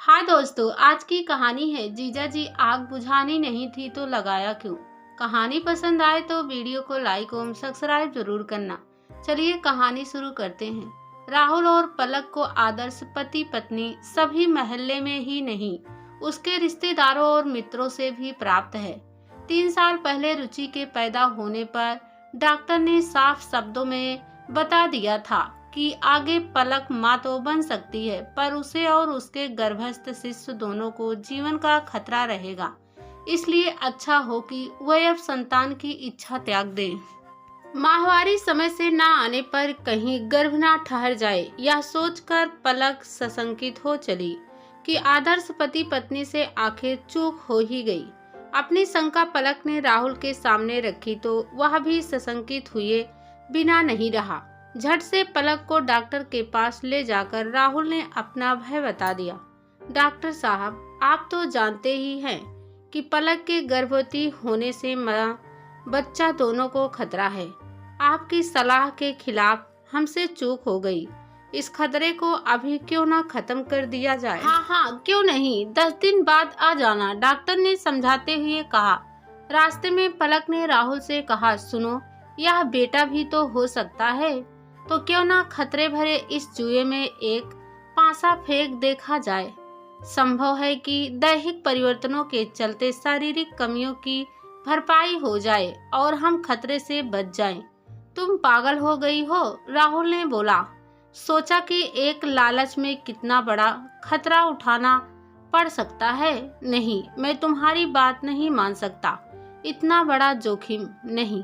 हाँ दोस्तों, आज की कहानी है जीजा जी आग बुझानी नहीं थी तो लगाया क्यों। कहानी पसंद आए तो वीडियो को लाइक और सब्सक्राइब जरूर करना। चलिए कहानी शुरू करते हैं। राहुल और पलक को आदर्श पति पत्नी सभी मोहल्ले में ही नहीं, उसके रिश्तेदारों और मित्रों से भी प्राप्त है। 3 साल पहले रुचि के पैदा होने पर डॉक्टर ने साफ शब्दों में बता दिया था कि आगे पलक माँ तो बन सकती है, पर उसे और उसके गर्भस्थ शिशु दोनों को जीवन का खतरा रहेगा। इसलिए अच्छा हो कि वह अब संतान की इच्छा त्याग दे। माहवारी समय से न आने पर कहीं गर्भ न ठहर जाए, यह सोचकर पलक सशंकित हो चली कि आदर्श पति पत्नी से आखिर चूक हो ही गई। अपनी शंका पलक ने राहुल के सामने रखी तो वह भी सशंकित हुए बिना नहीं रहा। झट से पलक को डॉक्टर के पास ले जाकर राहुल ने अपना भय बता दिया। डॉक्टर साहब, आप तो जानते ही हैं कि पलक के गर्भवती होने से माँ बच्चा दोनों को खतरा है। आपकी सलाह के खिलाफ हमसे चूक हो गई। इस खतरे को अभी क्यों ना खत्म कर दिया जाए। हाँ, क्यों नहीं, 10 दिन बाद आ जाना, डॉक्टर ने समझाते हुए कहा। रास्ते में पलक ने राहुल से कहा, सुनो, यह बेटा भी तो हो सकता है, तो क्यों ना खतरे भरे इस जुए में एक पासा फेंक देखा जाए। संभव है कि दैहिक परिवर्तनों के चलते शारीरिक कमियों की भरपाई हो जाए और हम खतरे से बच जाएं। तुम पागल हो गई हो, राहुल ने बोला। सोचा कि एक लालच में कितना बड़ा खतरा उठाना पड़ सकता है। नहीं, मैं तुम्हारी बात नहीं मान सकता। इतना बड़ा जोखिम नहीं,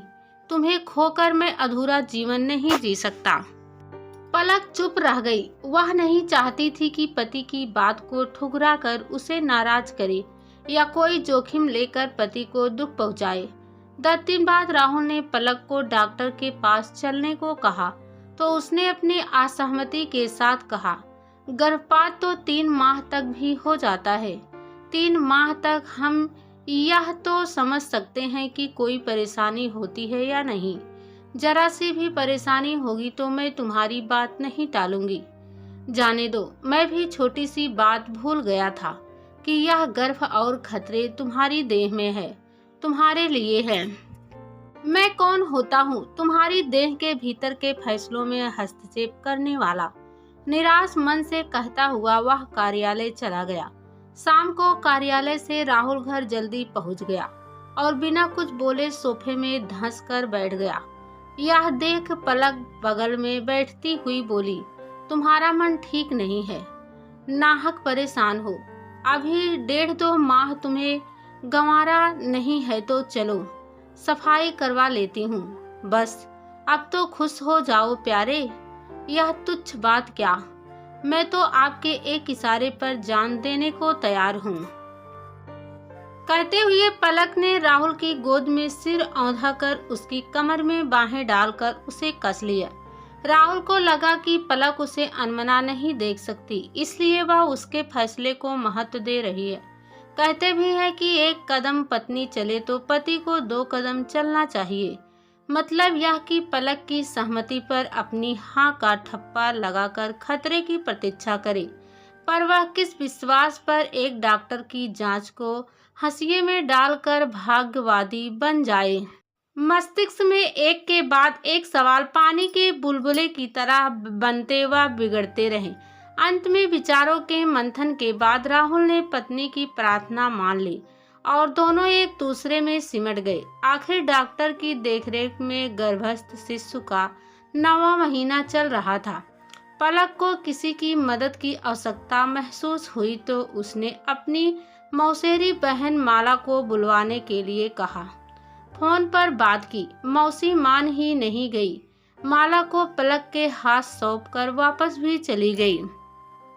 तुम्हें खोकर मैं अधूरा जीवन नहीं जी सकता। पलक चुप रह गई। वह नहीं चाहती थी कि पति की बात को ठुकरा कर उसे नाराज करे या कोई जोखिम लेकर पति को दुख पहुंचाए। 10 दिन बाद राहुल ने पलक को डॉक्टर के पास चलने को कहा तो उसने अपनी असहमति के साथ कहा, गर्भपात तो 3 माह तक भी हो जाता है। 3 माह तक हम यह तो समझ सकते हैं कि कोई परेशानी होती है या नहीं। जरा सी भी परेशानी होगी तो मैं तुम्हारी बात नहीं टालूंगी। जाने दो, मैं भी छोटी सी बात भूल गया था कि यह गर्भ और खतरे तुम्हारी देह में है, तुम्हारे लिए है। मैं कौन होता हूँ तुम्हारी देह के भीतर के फैसलों में हस्तक्षेप करने वाला। निराश मन से कहता हुआ वह कार्यालय चला गया। शाम को कार्यालय से राहुल घर जल्दी पहुंच गया और बिना कुछ बोले सोफे में धंस कर बैठ गया। यह देख पलक बगल में बैठती हुई बोली, तुम्हारा मन ठीक नहीं है, नाहक परेशान हो। अभी 1.5-2 माह तुम्हें गंवारा नहीं है तो चलो सफाई करवा लेती हूँ। बस अब तो खुश हो जाओ प्यारे, यह तुच्छ बात क्या, मैं तो आपके एक इशारे पर जान देने को तैयार हूँ। कहते हुए पलक ने राहुल की गोद में सिर औंधा कर उसकी कमर में बाहें डालकर उसे कस लिया। राहुल को लगा कि पलक उसे अनमना नहीं देख सकती, इसलिए वह उसके फैसले को महत्व दे रही है। कहते भी है कि एक कदम पत्नी चले तो पति को 2 कदम चलना चाहिए। मतलब यह कि पलक की सहमति पर अपनी हाँ का ठप्पा लगाकर खतरे की प्रतीक्षा करे, पर वह किस विश्वास पर एक डॉक्टर की जांच को हंसिये में डालकर भाग्यवादी बन जाए। मस्तिष्क में एक के बाद एक सवाल पानी के बुलबुले की तरह बनते व बिगड़ते रहे। अंत में विचारों के मंथन के बाद राहुल ने पत्नी की प्रार्थना मान ली और दोनों एक दूसरे में सिमट गए। आखिर डॉक्टर की देखरेख में गर्भस्थ शिशु का 9वां महीना चल रहा था। पलक को किसी की मदद की आवश्यकता महसूस हुई तो उसने अपनी मौसेरी बहन माला को बुलवाने के लिए कहा। फोन पर बात की, मौसी मान ही नहीं गई। माला को पलक के हाथ सौंपकर वापस भी चली गई।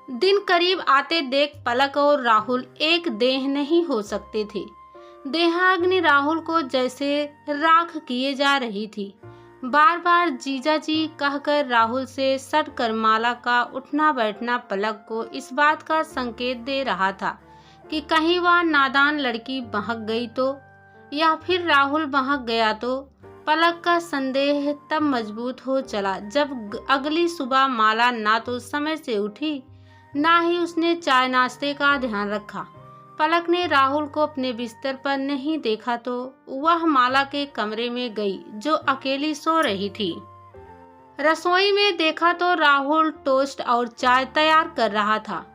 दिन करीब आते देख पलक और राहुल एक देह नहीं हो सकते थे। देहाग्नि राहुल को जैसे राख किए जा रही थी। बार बार जीजा जी कहकर राहुल से सटकर माला का उठना बैठना पलक को इस बात का संकेत दे रहा था कि कहीं वह नादान लड़की बहक गई तो, या फिर राहुल बहक गया तो। पलक का संदेह तब मजबूत हो चला जब अगली सुबह माला ना तो समय से उठी ना ही उसने चाय नाश्ते का ध्यान रखा। पलक ने राहुल को अपने बिस्तर पर नहीं देखा तो वह माला के कमरे में गई जो अकेली सो रही थी। रसोई में देखा तो राहुल टोस्ट और चाय तैयार कर रहा था।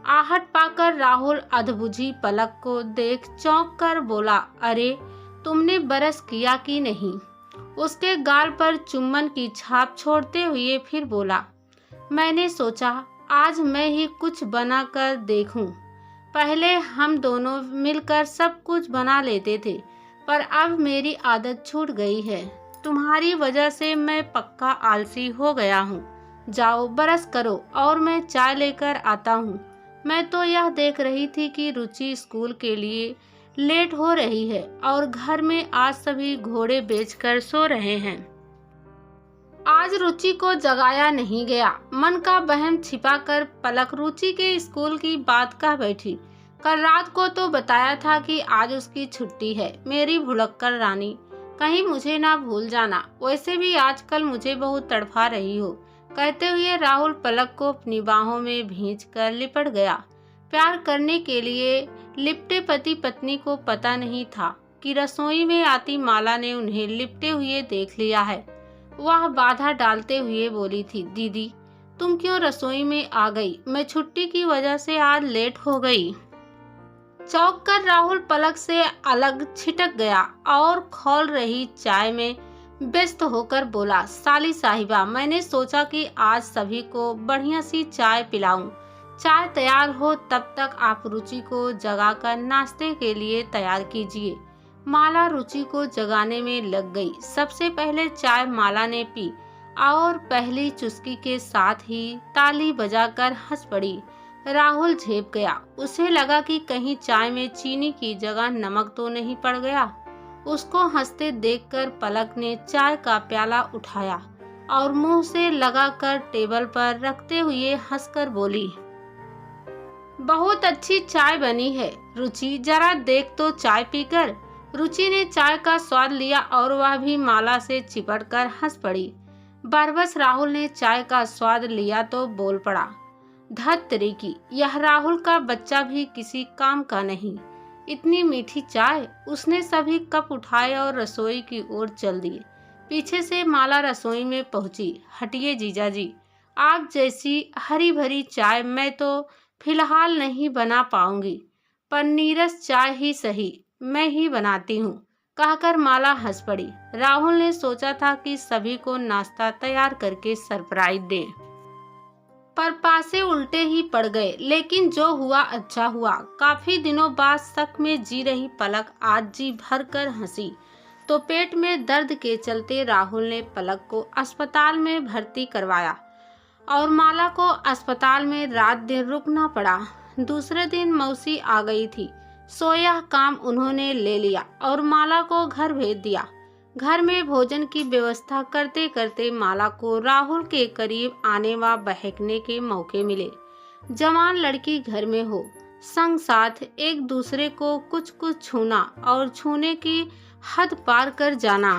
आहट पाकर राहुल अधबुझी पलक को देख चौंक कर बोला, अरे तुमने ब्रश किया कि नहीं? उसके गाल पर चुम्बन की छाप छोड़ते हुए फिर बोला, मैंने सोचा आज मैं ही कुछ बना कर देखूं। पहले हम दोनों मिलकर सब कुछ बना लेते थे, पर अब मेरी आदत छूट गई है। तुम्हारी वजह से मैं पक्का आलसी हो गया हूँ। जाओ ब्रश करो और मैं चाय लेकर आता हूँ। मैं तो यह देख रही थी कि रुचि स्कूल के लिए लेट हो रही है और घर में आज सभी घोड़े बेचकर सो रहे हैं। आज रुचि को जगाया नहीं गया। मन का वहम छिपाकर पलक रुचि के स्कूल की बात कह बैठी। कल रात को तो बताया था कि आज उसकी छुट्टी है। मेरी भुलक्कड़ रानी, कहीं मुझे ना भूल जाना। वैसे भी आजकल मुझे बहुत तड़फा रही हो। कहते हुए राहुल पलक को अपनी बाहों में भींचकर लिपट गया। प्यार करने के लिए लिपटे पति पत्नी को पता नहीं था कि रसोई में आती माला ने उन्हें लिपटे हुए देख लिया है। वह बाधा डालते हुए बोली थी, दीदी तुम क्यों रसोई में आ गई? मैं छुट्टी की वजह से आज लेट हो गई। चौंक कर राहुल पलक से अलग छिटक गया और खौल रही चाय में व्यस्त होकर बोला, साली साहिबा, मैंने सोचा कि आज सभी को बढ़िया सी चाय पिलाऊं। चाय तैयार हो तब तक आप रुचि को जगाकर नाश्ते के लिए तैयार कीजिए। माला रुचि को जगाने में लग गई। सबसे पहले चाय माला ने पी और पहली चुस्की के साथ ही ताली बजाकर हंस पड़ी। राहुल झेप गया। उसे लगा कि कहीं चाय में चीनी की जगह नमक तो नहीं पड़ गया। उसको हंसते देखकर पलक ने चाय का प्याला उठाया और मुंह से लगाकर टेबल पर रखते हुए हंसकर बोली, बहुत अच्छी चाय बनी है रुचि, जरा देख तो चाय पीकर। रुचि ने चाय का स्वाद लिया और वह भी माला से चिपट कर हंस पड़ी। बरबस राहुल ने चाय का स्वाद लिया तो बोल पड़ा, धत तरीकी, यह राहुल का बच्चा भी किसी काम का नहीं। इतनी मीठी चाय। उसने सभी कप उठाए और रसोई की ओर चल दिए। पीछे से माला रसोई में पहुंची। हटिए जीजाजी, आप जैसी हरी भरी चाय मैं तो फिलहाल नहीं बना पाऊंगी, पर नीरस चाय ही सही, मैं ही बनाती हूँ, कहकर माला हंस पड़ी। राहुल ने सोचा था कि सभी को नाश्ता तैयार करके सरप्राइज दे, पर पासे उल्टे ही पड़ गए। लेकिन जो हुआ अच्छा हुआ। काफी दिनों बाद शक में जी रही पलक आज जी भर कर हंसी तो पेट में दर्द के चलते राहुल ने पलक को अस्पताल में भर्ती करवाया और माला को अस्पताल में रात दिन रुकना पड़ा। दूसरे दिन मौसी आ गई थी, सो यह काम उन्होंने ले लिया और माला को घर भेज दिया। घर में भोजन की व्यवस्था करते करते माला को राहुल के करीब आने व बहकने के मौके मिले। जवान लड़की घर में हो, संग साथ एक दूसरे को कुछ कुछ छूना और छूने की हद पार कर जाना,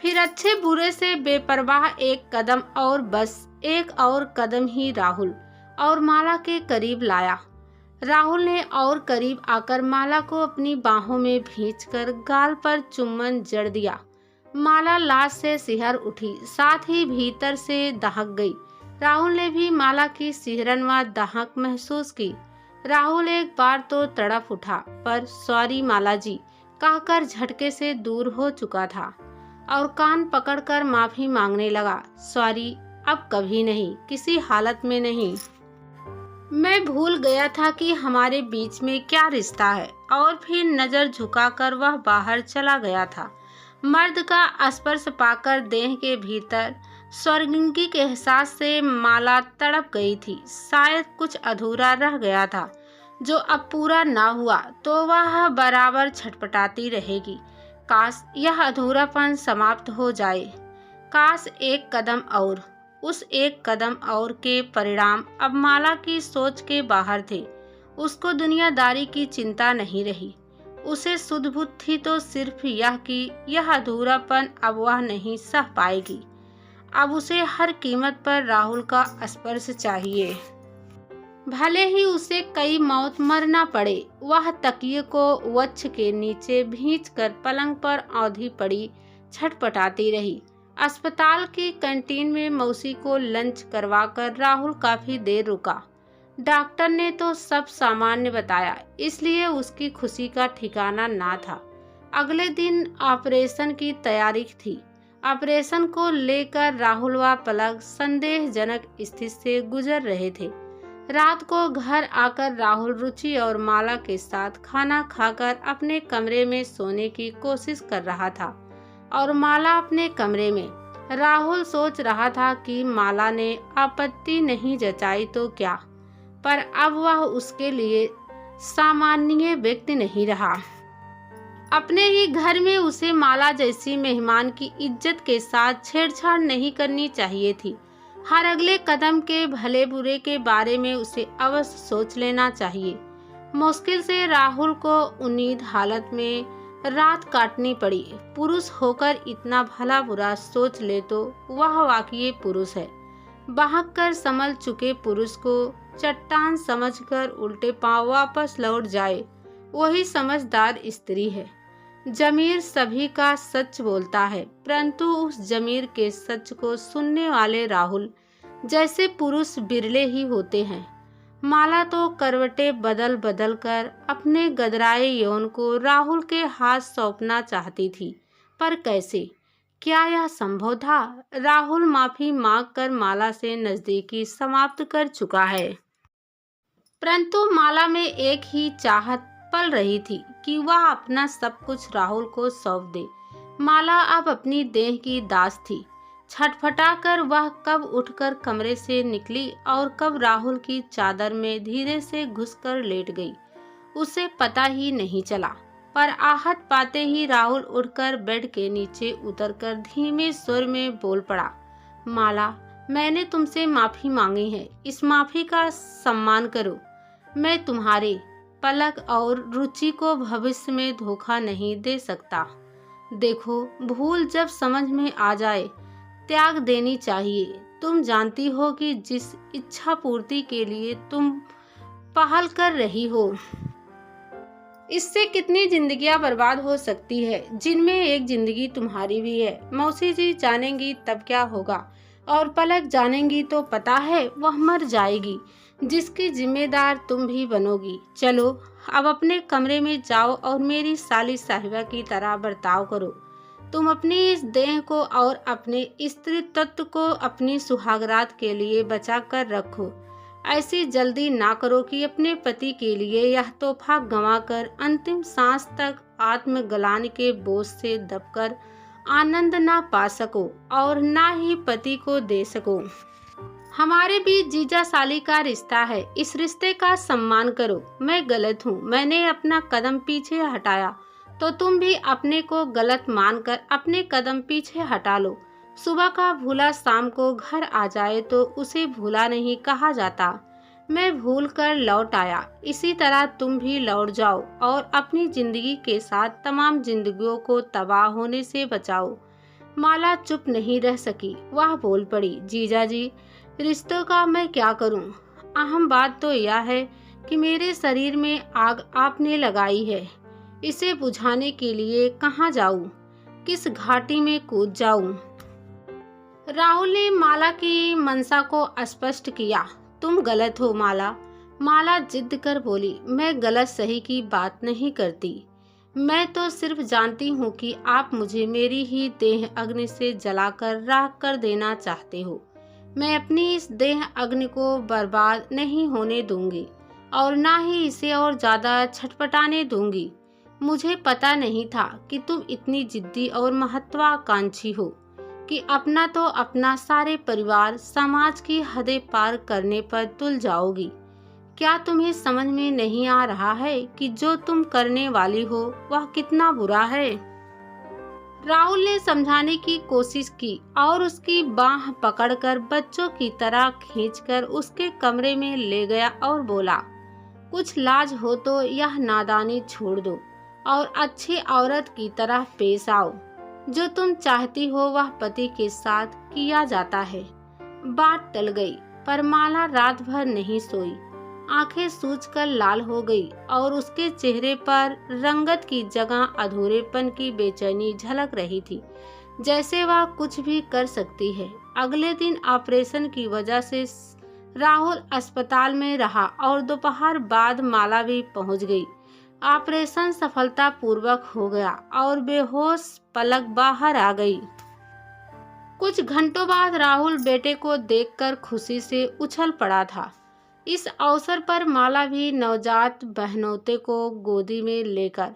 फिर अच्छे बुरे से बेपरवाह एक कदम और बस एक और कदम ही राहुल और माला के करीब लाया। राहुल ने और करीब आकर माला को अपनी बाहों में भींचकर गाल पर चुम्बन जड़ दिया। माला लाज से सिहर उठी, साथ ही भीतर से दहक गई। राहुल ने भी माला की सिहरन व दहक महसूस की। राहुल एक बार तो तड़प उठा, पर सॉरी माला जी कहकर झटके से दूर हो चुका था और कान पकड़कर माफी मांगने लगा। सॉरी, अब कभी नहीं, किसी हालत में नहीं। मैं भूल गया था कि हमारे बीच में क्या रिश्ता है। और फिर नजर झुकाकर वह बाहर चला गया था। मर्द का स्पर्श पाकर देह के भीतर स्वर्गिंकी के एहसास से माला तड़प गई थी। शायद कुछ अधूरा रह गया था जो अब पूरा ना हुआ तो वह बराबर छटपटाती रहेगी। काश यह अधूरापन समाप्त हो जाए। काश एक कदम और। उस एक कदम और के परिणाम अब माला की सोच के बाहर थे। उसको दुनियादारी की चिंता नहीं रही। उसे सुध बुध थी तो सिर्फ यह कि यह अधूरापन अब वह नहीं सह पाएगी। अब उसे हर कीमत पर राहुल का स्पर्श चाहिए। भले ही उसे कई मौत मरना पड़े। वह तकिए को वृक्ष के नीचे भींचकर पलंग पर औंधी पड़ी छटपटाती रही। अस्पताल की कैंटीन में मौसी को लंच करवाकर राहुल काफी देर रुका। डॉक्टर ने तो सब सामान्य बताया, इसलिए उसकी खुशी का ठिकाना ना था। अगले दिन ऑपरेशन की तैयारी थी। ऑपरेशन को लेकर राहुल व पलक संदेहजनक स्थिति से गुजर रहे थे। रात को घर आकर राहुल रुचि और माला के साथ खाना खाकर अपने कमरे में सोने की कोशिश कर रहा था और माला अपने कमरे में। राहुल सोच रहा था कि माला ने आपत्ति नहीं जताई तो क्या, पर अब वह उसके लिए सामान्य व्यक्ति नहीं रहा। अपने ही घर में उसे माला जैसी मेहमान की इज्जत के साथ छेड़छाड़ नहीं करनी चाहिए थी। हर अगले कदम के भले बुरे के बारे में उसे अवश्य सोच लेना चाहिए। मुश्किल से राहुल को उन्नीद हालत में रात काटनी पड़ी। पुरुष होकर इतना भला बुरा सोच ले तो वह वाकई पुरुष है। बहक कर संभल चुके पुरुष को चट्टान समझकर उल्टे पांव वापस लौट जाए, वही समझदार स्त्री है। जमीर सभी का सच बोलता है, परंतु उस जमीर के सच को सुनने वाले राहुल जैसे पुरुष बिरले ही होते हैं। माला तो करवटें बदल बदल कर अपने गदराए यौन को राहुल के हाथ सौंपना चाहती थी, पर कैसे? क्या यह संभव था? राहुल माफी मांगकर माला से नजदीकी समाप्त कर चुका है, परंतु माला में एक ही चाहत पल रही थी कि वह अपना सब कुछ राहुल को सौंप दे। माला अब अपनी देह की दास थी। छटपटाकर वह कब उठकर कमरे से निकली और कब राहुल की चादर में धीरे से घुसकर लेट गई, उसे पता ही नहीं चला। पर आहत पाते ही राहुल उठकर बेड के नीचे उतरकर धीमे स्वर में बोल पड़ा, माला, मैंने तुमसे माफी मांगी है, इस माफी का सम्मान करो। मैं तुम्हारे पलक और रुचि को भविष्य में धोखा नहीं दे सकता। देखो, भूल जब समझ में आ जाए त्याग देनी चाहिए। तुम जानती हो कि जिस इच्छा पूर्ति के लिए तुम पहल कर रही हो, इससे कितनी जिंदगियां बर्बाद हो सकती है, जिनमें एक जिंदगी तुम्हारी भी है। मौसी जी जानेंगी तब क्या होगा, और पलक जानेंगी तो पता है वह मर जाएगी, जिसकी जिम्मेदार तुम भी बनोगी। चलो अब अपने कमरे में जाओ और मेरी साली साहिबा की तरह बर्ताव करो। तुम अपनी इस देह को और अपने स्त्री तत्व को अपनी सुहागरात के लिए बचा कर रखो। ऐसी जल्दी ना करो कि अपने पति के लिए यह तोहफा गंवाकर अंतिम सांस तक आत्मग्लानि के बोझ से दबकर आनंद ना पा सको और ना ही पति को दे सको। हमारे बीच जीजा साली का रिश्ता है, इस रिश्ते का सम्मान करो। मैं गलत हूँ, मैंने अपना कदम पीछे हटाया तो तुम भी अपने को गलत मानकर अपने कदम पीछे हटा लो। सुबह का भूला शाम को घर आ जाए तो उसे भूला नहीं कहा जाता। मैं भूल कर लौट आया, इसी तरह तुम भी लौट जाओ और अपनी जिंदगी के साथ तमाम जिंदगियों को तबाह होने से बचाओ। माला चुप नहीं रह सकी, वह बोल पड़ी, जीजा जी, रिश्तों का मैं क्या करूं? अहम बात तो यह है कि मेरे शरीर में आग आपने लगाई है, इसे बुझाने के लिए कहाँ जाऊं? किस घाटी में कूद जाऊं? राहुल ने माला की मंशा को स्पष्ट किया। तुम गलत हो माला। माला जिद कर बोली, मैं गलत सही की बात नहीं करती। मैं तो सिर्फ जानती हूँ कि आप मुझे मेरी ही देह अग्नि से जलाकर राख कर देना चाहते हो। मैं अपनी इस देह अग्नि को बर्बाद नहीं होने दूंगी और ना ही इसे और ज्यादा छटपटाने दूंगी। मुझे पता नहीं था कि तुम इतनी जिद्दी और महत्वाकांक्षी हो कि अपना तो अपना सारे परिवार समाज की हदें पार करने पर तुल जाओगी। क्या तुम्हें समझ में नहीं आ रहा है कि जो तुम करने वाली हो वह कितना बुरा है? राहुल ने समझाने की कोशिश की और उसकी बाह पकड़कर बच्चों की तरह खींचकर उसके कमरे में ले गया और बोला, कुछ लाज हो तो यह नादानी छोड़ दो और अच्छी औरत की तरह पेश आओ। जो तुम चाहती हो वह पति के साथ किया जाता है। बात टल गई, पर माला रात भर नहीं सोई। आंखें सूजकर लाल हो गई और उसके चेहरे पर रंगत की जगह अधूरेपन की बेचैनी झलक रही थी, जैसे वह कुछ भी कर सकती है। अगले दिन ऑपरेशन की वजह से राहुल अस्पताल में रहा और दोपहर बाद माला भी पहुंच गई। ऑपरेशन सफलतापूर्वक हो गया और बेहोश पलक बाहर आ गई। कुछ घंटों बाद राहुल बेटे को देखकर खुशी से उछल पड़ा था। इस अवसर पर माला भी नवजात बहनोते को गोदी में लेकर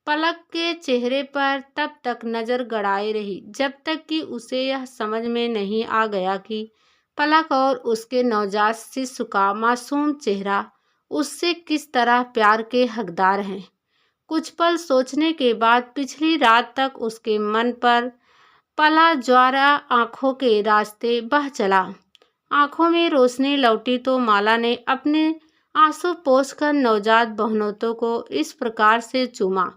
पलक के चेहरे पर तब तक नजर गड़ाए रही जब तक कि उसे यह समझ में नहीं आ गया कि पलक और उसके नवजात शिशु का मासूम चेहरा उससे किस तरह प्यार के हकदार हैं। कुछ पल सोचने के बाद पिछली रात तक उसके मन पर पला ज्वारा आंखों के रास्ते बह चला। आंखों में रोशनी लौटी तो माला ने अपने आंसू पोंछकर नवजात बहनोतों को इस प्रकार से चूमा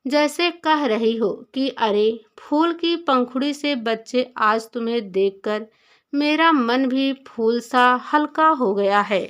जैसे कह रही हो कि अरे फूल की पंखुड़ी से बच्चे, आज तुम्हें देखकर मेरा मन भी फूल सा हल्का हो गया है।